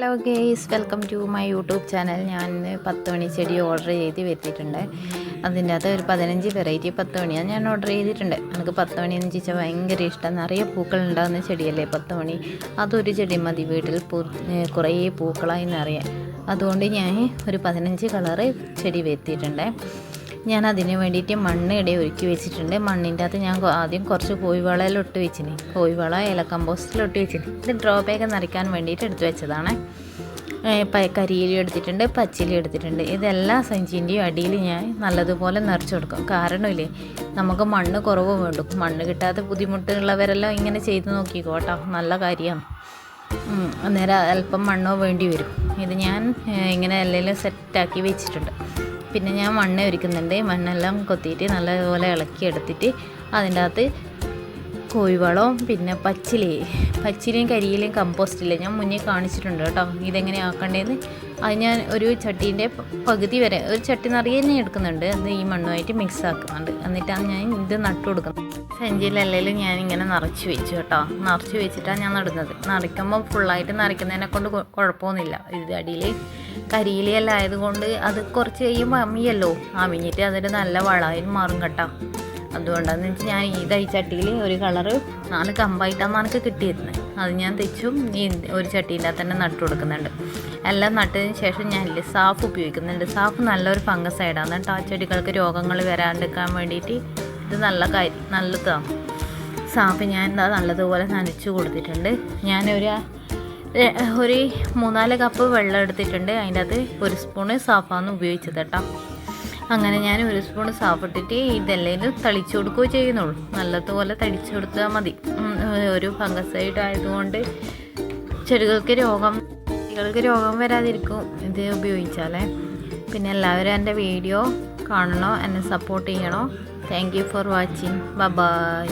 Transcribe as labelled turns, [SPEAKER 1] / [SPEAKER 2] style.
[SPEAKER 1] Hello guys, welcome to my YouTube channel. ഞാൻ 10 മണി ചെടി order ചെയ്ത് വരുത്തിയിട്ടുണ്ട്. അതിൻ്റെ അകത്ത് ഒരു 15 വെറൈറ്റി 10 മണിയാണ് ഞാൻ ഓർഡർ ചെയ്തിട്ടുണ്ട്. എനിക്ക് 10 മണി എന്ന് ചോദിച്ചാൽ ഭയങ്കര ഇഷ്ടം. നിറയെ പൂക്കൾ ഉണ്ടാകുന്ന ചെടിയല്ലേ 10 മണി. അതൊരു ചെടി മതി വീട്ടിൽ കുറേ പൂക്കളായി നിറയെ. അതുകൊണ്ട് ഞാൻ ഒരു 15 കളറ് ചെടി വരുത്തിയിട്ടുണ്ട്. ഞാൻ അതിന് വേണ്ടിയിട്ട് മണ്ണ് ഒരുക്കി വെച്ചിട്ടുണ്ട്. മണ്ണിൻ്റെ അകത്ത് ഞാൻ ആദ്യം കുറച്ച് കോഴിവളയിലൊട്ട് വെച്ചിന്. കോഴിവള ഇല കമ്പോസ്റ്റിലൊട്ട് വെച്ചിന്. ഇത് ഡ്രോ ബാഗ് നിറയ്ക്കാൻ വേണ്ടിയിട്ട് എടുത്ത് വെച്ചതാണ്. കരിയില എടുത്തിട്ടുണ്ട്, പച്ചില എടുത്തിട്ടുണ്ട്. ഇതെല്ലാം സഞ്ചിൻ്റെയും അടിയിൽ ഞാൻ നല്ലതുപോലെ നിറച്ച് കൊടുക്കും. കാരണമില്ലേ, നമുക്ക് മണ്ണ് കുറവ് വേണ്ടും. മണ്ണ് കിട്ടാത്ത ബുദ്ധിമുട്ടുള്ളവരെല്ലാം ഇങ്ങനെ ചെയ്ത് നോക്കിക്കോട്ടോ, നല്ല കാര്യമാണ്. അന്നേരം അല്പം മണ്ണോ വേണ്ടി വരും. ഇത് ഞാൻ ഇങ്ങനെ എല്ലാം സെറ്റാക്കി വെച്ചിട്ടുണ്ട്. പിന്നെ ഞാൻ മണ്ണ് ഒരുക്കുന്നുണ്ട്. മണ്ണെല്ലാം കൊത്തിയിട്ട് നല്ലതുപോലെ ഇളക്കി എടുത്തിട്ട് അതിൻ്റെ അകത്ത് കോഴിവളവും പിന്നെ പച്ചിലയും കരിയിലയും കമ്പോസ്റ്റില്ലേ ഞാൻ മുന്നേ കാണിച്ചിട്ടുണ്ട് കേട്ടോ. ഇതെങ്ങനെ ആക്കേണ്ടതെന്ന് അത് ഞാൻ ഒരു ചട്ടീൻ്റെ പകുതി വരെ, ഒരു ചട്ടി നിറയെ തന്നെ എടുക്കുന്നുണ്ട്. അത് ഈ മണ്ണുമായിട്ട് മിക്സ് ആക്കുന്നുണ്ട്. എന്നിട്ടാണ് ഞാൻ ഇത് നട്ടു കൊടുക്കുന്നത്. സെഞ്ചിയിലെല്ലാം ഞാനിങ്ങനെ നിറച്ച് വെച്ചു കേട്ടോ. നിറച്ച് വെച്ചിട്ടാണ് ഞാൻ നടുന്നത്. നിറയ്ക്കുമ്പോൾ ഫുള്ളായിട്ട് നിറയ്ക്കുന്നതിനെ കൊണ്ട് കുഴപ്പമൊന്നുമില്ല. ഇത് അടിയിൽ കരിയിലയെല്ലാം ആയതുകൊണ്ട് അത് കുറച്ച് കഴിയുമ്പോൾ അമ്മിയല്ലോ, അമിഞ്ഞിട്ട് അതൊരു നല്ല വളമായി മാറും കേട്ടോ. അതുകൊണ്ടാണെന്ന് വെച്ചാൽ ഞാൻ ഈ ചട്ടിയിൽ ഒരു കളറ് 4 കമ്പായിട്ടാണ് എനിക്ക് കിട്ടിയിരുന്നത്. അത് ഞാൻ തെച്ചും ഈ ഒരു ചട്ടീൻ്റെ തന്നെ നട്ടു കൊടുക്കുന്നുണ്ട്. എല്ലാം നട്ടതിന് ശേഷം ഞാൻ സാഫ് ഉപയോഗിക്കുന്നുണ്ട്. സാഫ് നല്ലൊരു ഫംഗസൈഡാണ് കേട്ടോ. ആ ചെടികൾക്ക് രോഗങ്ങൾ വരാണ്ടിരിക്കാൻ വേണ്ടിയിട്ട് ഇത് നല്ലതാണ്. സാഫ് ഞാൻ നല്ലതുപോലെ നനച്ചു കൊടുത്തിട്ടുണ്ട്. ഞാനൊരു 3-4 കപ്പ് വെള്ളം എടുത്തിട്ടുണ്ട്. അതിൻ്റെ അകത്ത് 1 സ്പൂണ് സാഫാണ് ഉപയോഗിച്ചത് കേട്ടോ. അങ്ങനെ ഞാൻ 1 സ്പൂൺ സാഫ് ഇട്ടിട്ട് ഇതെല്ലാം തളിച്ചു കൊടുക്കുകയോ ചെയ്യുന്നുള്ളൂ. നല്ലതുപോലെ തളിച്ചു കൊടുത്താൽ മതി. ഒരു ഫംഗസൈഡ് ആയതുകൊണ്ട് ചെടികൾക്ക് രോഗം വരാതിരിക്കും ഇത് ഉപയോഗിച്ചാലേ. പിന്നെ എല്ലാവരും എൻ്റെ വീഡിയോ കാണണോ, എന്നെ സപ്പോർട്ട് ചെയ്യണോ. Thank you for watching. By.